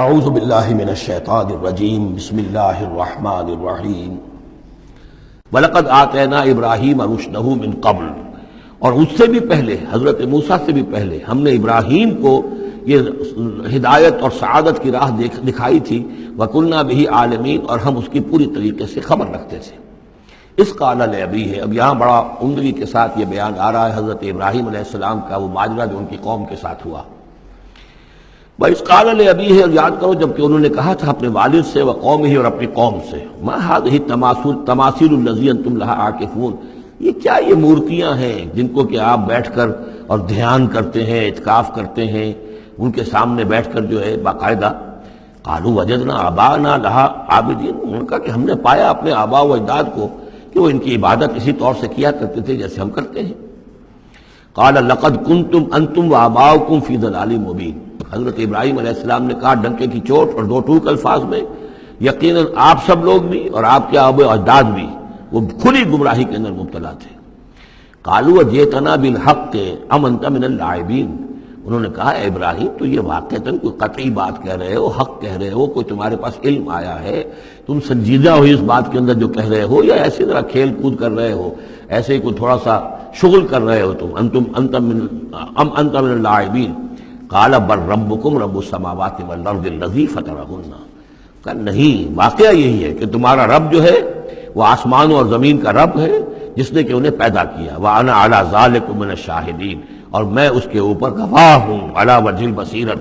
اعوذ باللہ من الشیطان الرجیم بسم اللہ الرحمن الرحیم وَلَقَدْ آتَيْنَا إِبْرَاهِيمَ رُشْدَهُ مِنْ قَبْلُ، اور اس سے بھی پہلے حضرت موسیٰ سے بھی پہلے ہم نے ابراہیم کو یہ ہدایت اور سعادت کی راہ دکھائی تھی، وَكُنَّا بِهِ عَالِمِينَ، اور ہم اس کی پوری طریقے سے خبر رکھتے تھے۔ اس قال لأبیہ، اب یہاں بڑا عمدگی کے ساتھ یہ بیان آ رہا ہے حضرت ابراہیم علیہ السلام کا وہ ماجرا جو ان کی قوم کے ساتھ ہوا۔ وَإِذْ قَالَ لِأَبِيهِ، اور یاد کرو جب کہ انہوں نے کہا تھا اپنے والد سے وَقَوْمِهِ، اور اپنی قوم سے، مَا هَذِهِ التَّمَاثِيلُ الَّتِي أَنتُمْ لَهَا عَاكِفُونَ، یہ کیا یہ مورتیاں ہیں جن کو کہ آپ بیٹھ کر اور دھیان کرتے ہیں، اعتکاف کرتے ہیں، ان کے سامنے بیٹھ کر جو ہے باقاعدہ۔ قَالُوا وَجَدْنَا آبَاءَنَا لَهَا عَابِدِينَ، انہوں نے کہا کہ ہم نے پایا اپنے آباء و اجداد کو کہ وہ ان کی عبادت اسی طور سے کیا کرتے تھے جیسے ہم کرتے ہیں۔ قَالَ لَقَدْ كُنْتُمْ أَنْتُمْ وَآبَاؤُكُمْ فِي ضَلَالٍ مُبِينٍ، حضرت ابراہیم علیہ السلام نے کہا ڈنکے کی چوٹ اور دو ٹوک الفاظ میں، یقیناً آپ سب لوگ بھی اور آپ کے آباء و اجداد بھی وہ کھلی گمراہی کے اندر مبتلا تھے۔ قالوا جئتنا بالحق ام انت من اللاعبین، انہوں نے کہا اے ابراہیم تو یہ واقعتاً کوئی قطعی بات کہہ رہے ہو، حق کہہ رہے ہو، کوئی تمہارے پاس علم آیا ہے، تم سنجیدہ ہو اس بات کے اندر جو کہہ رہے ہو، یا ایسے ذرا کھیل کود کر رہے ہو، ایسے ہی کوئی تھوڑا سا شغل کر رہے ہو تم، ام انت من اللاعبین۔ قال بل ربکم رب السماوات والارض الذی فطرہن، کہ نہیں واقعہ یہی ہے کہ تمہارا رب جو ہے وہ آسمانوں اور زمین کا رب ہے جس نے کہ انہیں پیدا کیا، وَأَنَا عَلَىٰ ذَلِكُم مِّنَ الشَّاهِدِينَ، اور میں اس کے اوپر گواہ ہوں، عَلَىٰ وَجْهِ الْبَصِيرَةِ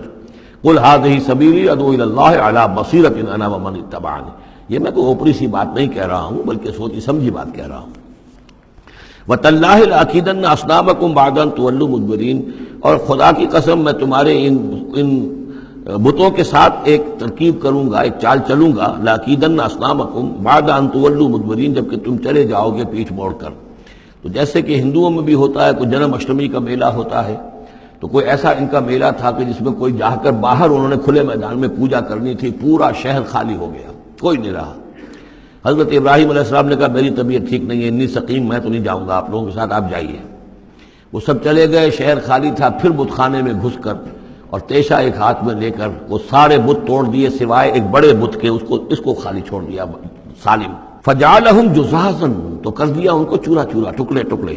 قُلْ هَٰذِهِ سَبِيلِي أَدْعُو إِلَى اللَّهِ عَلَىٰ بَصِيرَةٍ أَنَا وَمَنِ اتَّبَعَنِي، یہ میں کوئی اوپری سی بات نہیں کہہ رہا ہوں بلکہ سوچی سمجھی بات کہہ رہا ہوں۔ وَتَاللَّهِ لَأَكِيدَنَّ أَصْنَامَكُمْ بَعْدَ أَن تُوَلُّوا مُدْبِرِينَ، اور خدا کی قسم میں تمہارے ان بتوں کے ساتھ ایک ترکیب کروں گا، ایک چال چلوں گا، لَأَكِيدَنَّ أَصْنَامَكُمْ بَعْدَ أَن تُوَلُّوا مُدْبِرِينَ، جب کہ تم چلے جاؤ گے پیٹھ موڑ کر۔ تو جیسے کہ ہندوؤں میں بھی ہوتا ہے، کوئی جنم اشٹمی کا میلہ ہوتا ہے، تو کوئی ایسا ان کا میلہ تھا کہ جس میں کوئی جا کر باہر انہوں نے کھلے میدان میں پوجا کرنی تھی، پورا شہر خالی ہو گیا، کوئی نہیں رہا۔ حضرت ابراہیم علیہ السلام نے کہا میری طبیعت ٹھیک نہیں ہے، اتنی سقیم میں تو نہیں جاؤں گا آپ لوگوں کے ساتھ، آپ جائیے۔ وہ سب چلے گئے، شہر خالی تھا، پھر بت خانے میں گھس کر اور تیشا ایک ہاتھ میں لے کر وہ سارے بت توڑ دیے سوائے ایک بڑے بت کے، اس کو خالی چھوڑ دیا سالم۔ فجعلہم جذاذا، تو کر دیا ان کو چورا چورا، ٹکڑے ٹکڑے،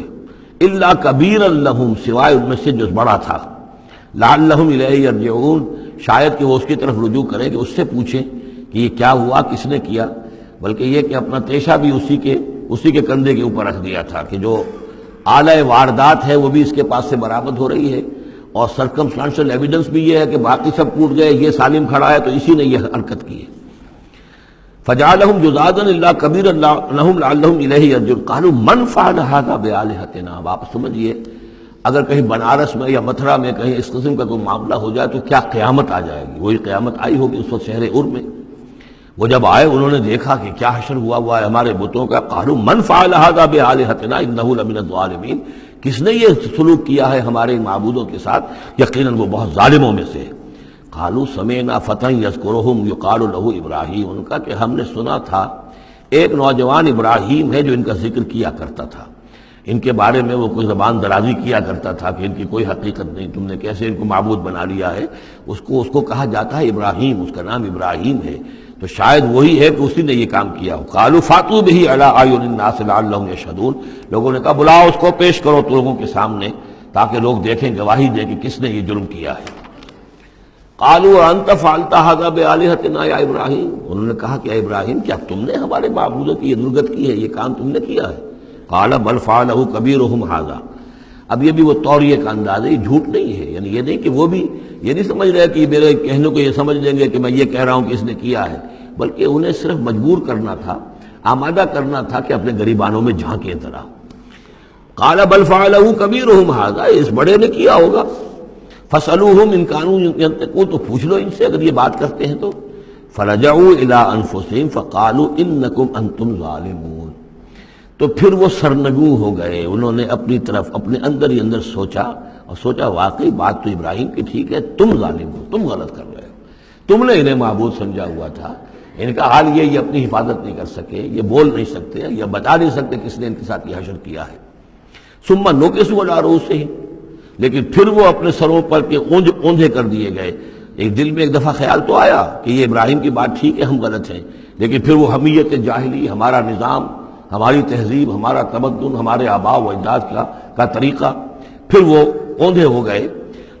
الا کبیرا لہم، سوائے ان میں سے جو بڑا تھا، لعلہم الیہ یرجعون، شاید کہ وہ اس کی طرف رجوع کریں کہ اس سے پوچھیں کہ یہ کیا ہوا، کس نے کیا، بلکہ یہ کہ اپنا تیشا بھی اسی کے کندھے کے اوپر رکھ دیا تھا کہ جو آلہ واردات ہے وہ بھی اس کے پاس سے برآمد ہو رہی ہے، اور سرکمسٹانشل ایویڈنس بھی یہ ہے کہ باقی سب ٹوٹ گئے، یہ سالم کھڑا ہے تو اسی نے یہ حرکت کی ہے۔ فجعلہم جذاذا الا کبیرا لہم لعلہم الیہ یرجعون قالوا من فعل ھذا بآلہتنا، اب آپ سمجھیے اگر کہیں بنارس میں یا متھرا میں کہیں اس قسم کا کوئی معاملہ ہو جائے تو کیا قیامت آ جائے گی، وہی قیامت آئی ہوگی اس وقت شہر ار میں۔ وہ جب آئے انہوں نے دیکھا کہ کیا حشر ہوا ہے ہمارے بتوں کا، قالوا من فعل ھذا بآلہتنا انہ لمن الظالمین، کس نے یہ سلوک کیا ہے ہمارے معبودوں کے ساتھ، یقیناً وہ بہت ظالموں میں سے۔ قالوا سمعنا فتى يذكرهم يقال له ابراہیم، ان کا کہ ہم نے سنا تھا ایک نوجوان ابراہیم ہے جو ان کا ذکر کیا کرتا تھا، ان کے بارے میں وہ کوئی زبان درازی کیا کرتا تھا کہ ان کی کوئی حقیقت نہیں، تم نے کیسے ان کو معبود بنا لیا ہے، اس کو کہا جاتا ہے ابراہیم، اس کا نام ابراہیم ہے، تو شاید وہی ہے کہ اسی نے یہ کام کیا ہو۔ قالوا فاتوا به على اعين الناس لعلهم يشهدون، لوگوں نے کہا بلاؤ اس کو، پیش کرو تو لوگوں کے سامنے تاکہ لوگ دیکھیں، گواہی دیں کہ کس نے یہ جرم کیا ہے۔ قالوا انت فعلت هذا بآلهتنا یا ابراہیم، انہوں نے کہا کہ اے ابراہیم کیا تم نے ہمارے معبودوں کی یہ درگت کی ہے، یہ کام تم نے کیا ہے؟ قال بل فعله كبيرهم هذا، اب یہ بھی وہ توریہ کا انداز ہے، یہ جھوٹ نہیں ہے، یعنی یہ نہیں کہ وہ بھی یہ نہیں سمجھ رہے کہ میرے کہنے کو یہ سمجھ لیں گے کہ میں یہ کہہ رہا ہوں کہ اس نے کیا ہے، بلکہ انہیں صرف مجبور کرنا تھا، آمادہ کرنا تھا کہ اپنے گریبانوں میں جھانکیں طرح۔ قال بل فعله كبيرهم هذا، اس بڑے نے کیا ہوگا، فاسألوهم ان كانوا ينطقون، تو پوچھ لو ان سے اگر یہ بات کرتے ہیں تو۔ فرجعوا الى انفسهم فقالوا انكم انتم ظالمون، تو پھر وہ سرنگوں ہو گئے، انہوں نے اپنی طرف اپنے اندر ہی اندر سوچا، اور سوچا واقعی بات تو ابراہیم کی ٹھیک ہے، تم ظالم ہو، تم غلط کر رہے ہو، تم نے انہیں معبود سمجھا ہوا تھا۔ ان کا حال یہ اپنی حفاظت نہیں کر سکے، یہ بول نہیں سکتے، یہ بتا نہیں سکتے کس نے ان کے ساتھ یہ حشر کیا ہے۔ ثم نکسوا علی رؤوسہم، لیکن پھر وہ اپنے سروں پر کے اونجے کر دیے گئے، ایک دل میں ایک دفعہ خیال تو آیا کہ یہ ابراہیم کی بات ٹھیک ہے، ہم غلط ہیں، لیکن پھر وہ حمیت جاہلی، ہمارا نظام، ہماری تہذیب، ہمارا تمدن، ہمارے آباء و اجداد کا طریقہ، پھر وہ اوندھے ہو گئے۔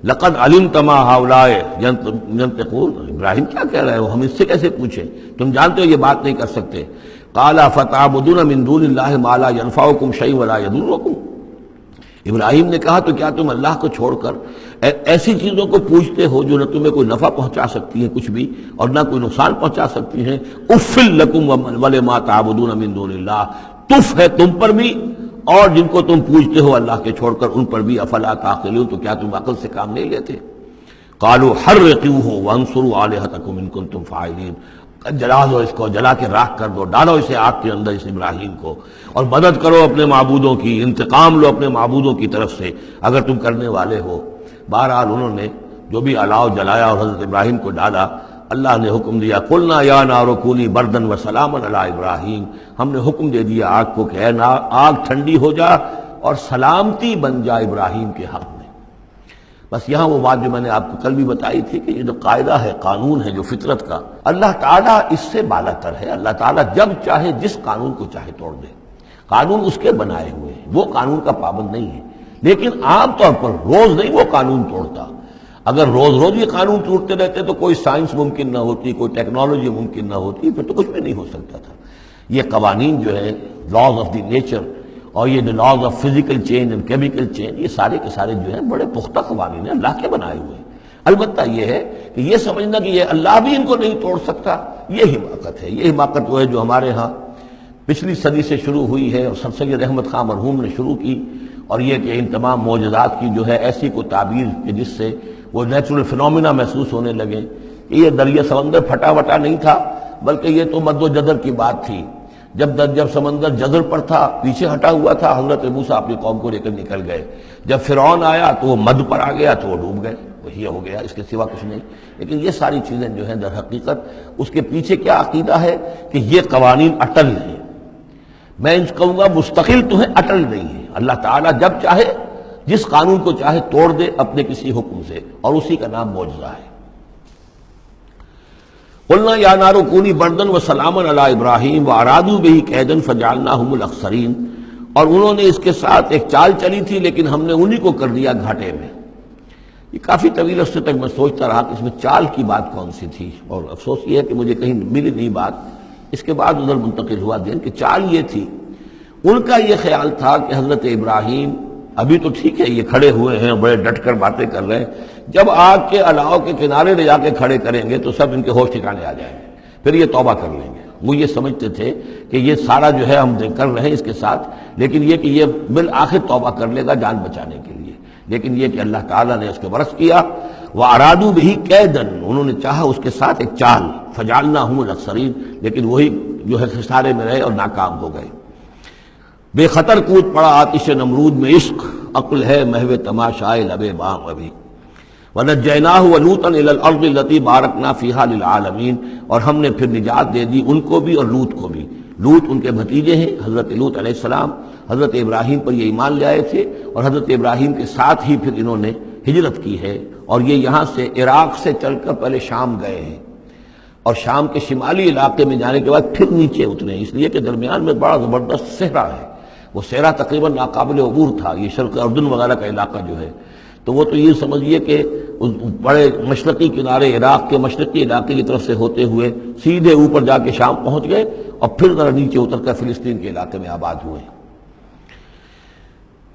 لقد علمت ما هؤلاء ينطقون، ابراہیم کیا کہہ رہے ہو، ہم اس سے کیسے پوچھیں، تم جانتے ہو یہ بات نہیں کر سکتے۔ قال فتعبدون من دون اللہ ما لا ينفعكم شيئا ولا يضركم، ابراہیم نے کہا تو کیا تم اللہ کو چھوڑ کر ایسی چیزوں کو پوچھتے ہو جو نہ تمہیں کوئی نفع پہنچا سکتی ہیں کچھ بھی، اور نہ کوئی نقصان پہنچا سکتی ہیں؟ اف لکم ولما تعبدون من دون اللہ، تف ہے تم پر بھی اور جن کو تم پوچھتے ہو اللہ کے چھوڑ کر ان پر بھی، افلا تعقلون، تو کیا تم عقل سے کام نہیں لیتے؟ قالوا حرقوه وانصروا آلهتكم ان كنتم فاعلین، جلا دو اس کو، جلا کے راکھ کر دو، ڈالو اسے آگ کے اندر اس ابراہیم کو، اور مدد کرو اپنے معبودوں کی، انتقام لو اپنے معبودوں کی طرف سے اگر تم کرنے والے ہو۔ بہرحال انہوں نے جو بھی الاؤ جلایا اور حضرت ابراہیم کو ڈالا، اللہ نے حکم دیا قلنا یا نار کونی بردن و سلاما علی ابراہیم، ہم نے حکم دے دیا آگ کو کہ اے آگ ٹھنڈی ہو جا اور سلامتی بن جا ابراہیم کے حق میں۔ بس یہاں وہ بات جو میں نے آپ کو کل بھی بتائی تھی کہ یہ جو قاعدہ ہے، قانون ہے جو فطرت کا، اللہ تعالیٰ اس سے بالا تر ہے، اللہ تعالیٰ جب چاہے جس قانون کو چاہے توڑ دے، قانون اس کے بنائے ہوئے ہیں، وہ قانون کا پابند نہیں ہے، لیکن عام طور پر روز نہیں وہ قانون توڑتا۔ اگر روز روز یہ قانون ٹوٹتے رہتے تو کوئی سائنس ممکن نہ ہوتی، کوئی ٹیکنالوجی ممکن نہ ہوتی، پھر تو کچھ بھی نہیں ہو سکتا تھا۔ یہ قوانین جو ہے، لاز آف دی نیچر، اور یہ جو laws of physical change and chemical change, یہ سارے کے سارے جو ہیں بڑے پختہ قوانین ہیں، اللہ کے بنائے ہوئے ہیں۔ البتہ یہ ہے کہ یہ سمجھنا کہ یہ اللہ بھی ان کو نہیں توڑ سکتا، یہ حماقت ہے۔ یہ حماقت وہ ہے جو ہمارے ہاں پچھلی صدی سے شروع ہوئی ہے اور سر سید احمد خان مرحوم نے شروع کی، اور یہ کہ ان تمام معجزات کی جو ہے ایسی کو تعبیر کہ جس سے وہ نیچرل فنومینا محسوس ہونے لگے کہ یہ دریا سمندر پھٹا وٹا نہیں تھا، بلکہ یہ تو مد و جزر کی بات تھی۔ جب سمندر جزر پر تھا، پیچھے ہٹا ہوا تھا، حضرت موسیٰ اپنی قوم کو لے کر نکل گئے۔ جب فرعون آیا تو وہ مد پر آ گیا تو وہ ڈوب گئے، وہی ہو گیا، اس کے سوا کچھ نہیں۔ لیکن یہ ساری چیزیں جو ہیں در حقیقت اس کے پیچھے کیا عقیدہ ہے کہ یہ قوانین اٹل ہیں، میں ان کہوں گا مستقل تو ہیں، اٹل نہیں ہیں۔ اللہ تعالیٰ جب چاہے جس قانون کو چاہے توڑ دے اپنے کسی حکم سے، اور اسی کا نام معجزہ ہے۔ قلنا یا نار کونی بردن و سلاما علی ابراہیم وارادوا بہ کیدا فجعلناہم الاخسرین، اور انہوں نے اس کے ساتھ ایک چال چلی تھی لیکن ہم نے انہی کو کر دیا گھاٹے میں۔ یہ کافی طویل عرصے تک میں سوچتا رہا کہ اس میں چال کی بات کون سی تھی، اور افسوس یہ ہے کہ مجھے کہیں ملی نہیں بات۔ اس کے بعد ادھر منتقل ہوا دین کہ چال یہ تھی، ان کا یہ خیال تھا کہ حضرت ابراہیم ابھی تو ٹھیک ہے یہ کھڑے ہوئے ہیں، بڑے ڈٹ کر باتیں کر رہے ہیں، جب آگ کے الاؤ کے کنارے لے جا کے کھڑے کریں گے تو سب ان کے ہوش ٹھکانے آ جائیں گے، پھر یہ توبہ کر لیں گے۔ وہ یہ سمجھتے تھے کہ یہ سارا جو ہے ہم کر رہے ہیں اس کے ساتھ، لیکن یہ کہ یہ بالآخر توبہ کر لے گا جان بچانے کے لیے، لیکن یہ کہ اللہ تعالیٰ نے اس کے برس کیا۔ وَأَرَادُوا بِهِ كَيْدًا، انہوں نے چاہا اس کے ساتھ ایک چال، فَجَعَلْنَاهُمُ الْأَخْسَرِينَ، لیکن وہی جو ہے خسارے میں رہے اور ناکام ہو گئے۔ بے خطر کود پڑا آتش نمرود میں عشق، عقل ہے محو تماشائے لبے بام ابھی۔ وَنَجَّيْنَاهُ وَلُوطًا إِلَى الْأَرْضِ الَّتِي بَارَكْنَا فِيهَا لِلْعَالَمِينَ، اور ہم نے پھر نجات دے دی ان کو بھی اور لوط کو بھی۔ لوط ان کے بھتیجے ہیں، حضرت لوط علیہ السلام حضرت ابراہیم پر یہ ایمان لے آئے تھے، اور حضرت ابراہیم کے ساتھ ہی پھر انہوں نے ہجرت کی ہے، اور یہ یہاں سے عراق سے چل کر پہلے شام گئے ہیں، اور شام کے شمالی علاقے میں جانے کے بعد پھر نیچے اترے، اس لیے کہ درمیان میں بڑا زبردست صحرا ہے، وہ صحرا تقریباً ناقابل عبور تھا، یہ شرق اردن وغیرہ کا علاقہ جو ہے، تو وہ تو یہ سمجھیے کہ بڑے مشرقی کنارے عراق کے مشرقی علاقے کی طرف سے ہوتے ہوئے سیدھے اوپر جا کے شام پہنچ گئے، اور پھر ذرا نیچے اتر کر فلسطین کے علاقے میں آباد ہوئے۔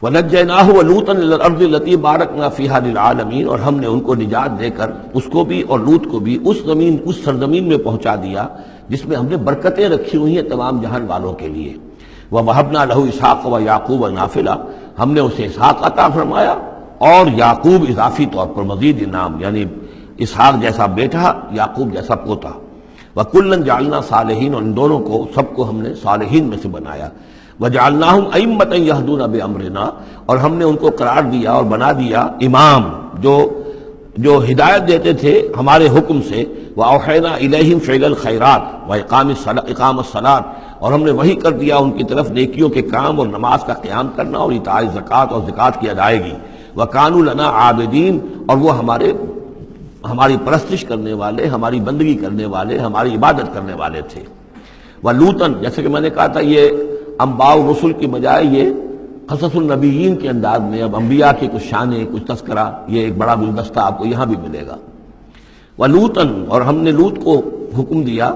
وَنَجَّيْنَاهُ وَلُوطًا إِلَى الْأَرْضِ الَّتِي بَارَكْنَا فِيهَا لِلْعَالَمِينَ، اور ہم نے ان کو نجات دے کر اس کو بھی اور لوط کو بھی اس سرزمین میں پہنچا دیا جس میں ہم نے برکتیں رکھی ہوئی ہیں تمام جہان والوں کے لیے۔ وَوَهَبْنَا لَهُ إِسْحَاقَ وَيَعْقُوبَ نَافِلَةً، ہم نے اسے اسحاق عطا فرمایا اور یعقوب اضافی طور پر مزید انعام، یعنی اسحاق جیسا بیٹا، یعقوب جیسا پوتا۔ وَكُلًّا جَعَلْنَا صَالِحِينَ، اور ان دونوں کو سب کو ہم نے صالحین میں سے بنایا۔ وَجَعَلْنَاهُمْ أَئِمَّةً يَهْدُونَ بِأَمْرِنَا، اور ہم نے ان کو قرار دیا اور بنا دیا امام جو ہدایت دیتے تھے ہمارے حکم سے۔ وَأَوْحَيْنَا إِلَيْهِمْ فِعْلَ الْخَيْرَاتِ وَإِقَامَ الصَّلَاةِ، اور ہم نے وحی کر دیا ان کی طرف نیکیوں کے کام اور نماز کا قیام کرنا اور ایتاء زکوٰۃ اور زکوٰۃ کی ادائیگی۔ وَكَانُوا لَنَا عَابِدِينَ، اور وہ ہماری پرستش کرنے والے، ہماری بندگی کرنے والے، ہماری عبادت کرنے والے تھے۔ وَلُوطًا، جیسے کہ میں نے کہا تھا یہ انباء و رسل کی بجائے یہ قصص النبیین کے انداز میں اب انبیاء کی کچھ شانیں، کچھ تذکرہ، یہ ایک بڑا گلدستہ آپ کو یہاں بھی ملے گا۔ وَلُوطًا، اور ہم نے لوط کو حکم دیا،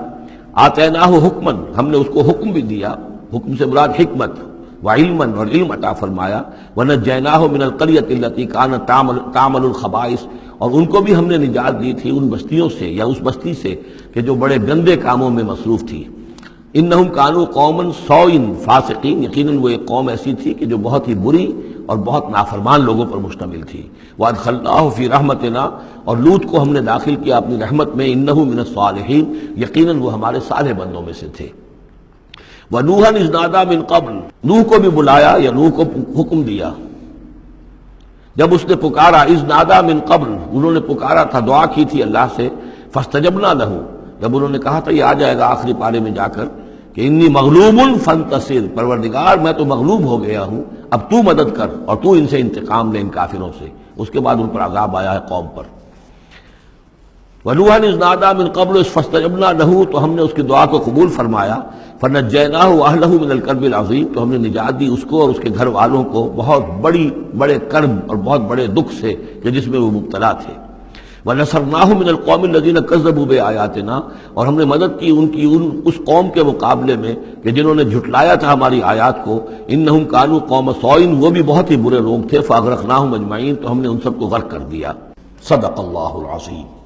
آتیناہ حکمن، ہم نے اس کو حکم بھی دیا، حکم سے مراد حکمت، وعلما، اور علم عطا فرمایا، ونجیناہ من القریۃ التی کانت تعمل الخبائث، اور ان کو بھی ہم نے نجات دی تھی ان بستیوں سے یا اس بستی سے کہ جو بڑے گندے کاموں میں مصروف تھی۔ انہم کانوا قوما سوء فاسقین، یقیناً وہ ایک قوم ایسی تھی کہ جو بہت ہی بری اور بہت نافرمان لوگوں پر مشتمل تھی۔ وادخلناہ فی رحمتنا، اور لوط کو ہم نے داخل کیا اپنی رحمت میں، انہ من الصالحین، یقیناً وہ ہمارے صالح بندوں میں سے تھے۔ ونوحا اذ نادى من قبل، نوح کو بھی بلایا یا نوح کو حکم دیا جب اس نے پکارا، اذ نادى من قبل، انہوں نے پکارا تھا، دعا کی تھی اللہ سے، فاستجبنا له، جب انہوں نے کہا تھا یہ آ جائے گا آخری پارے میں جا کر کہ انی مغلوب فانتصر، پروردگار میں تو مغلوب ہو گیا ہوں، اب تو مدد کر اور تو ان سے انتقام لے، ان کافروں سے۔ اس کے بعد ان پر عذاب آیا ہے قوم پر۔ وَنُوحًا اذ نادى من قبل فاستجبنا له، تو ہم نے اس کی دعا کو قبول فرمایا، فنجیناہ واہلہ من الکرب العظیم، تو ہم نے نجات دی اس کو اور اس کے گھر والوں کو بہت بڑے کرب اور بہت بڑے دکھ سے کہ جس میں وہ مبتلا تھے۔ وَنَصَرْنَاهُ مِنَ الْقَوْمِ الَّذِينَ كَذَّبُوا بِآيَاتِنَا، اور ہم نے مدد کی اس قوم کے مقابلے میں کہ جنہوں نے جھٹلایا تھا ہماری آیات کو، إِنَّهُمْ كَانُوا قَوْمَ سَوْءٍ، وہ بھی بہت ہی برے لوگ تھے، فَأَغْرَقْنَاهُمْ أَجْمَعِينَ، تو ہم نے ان سب کو غرق کر دیا۔ صدق اللہ العظیم۔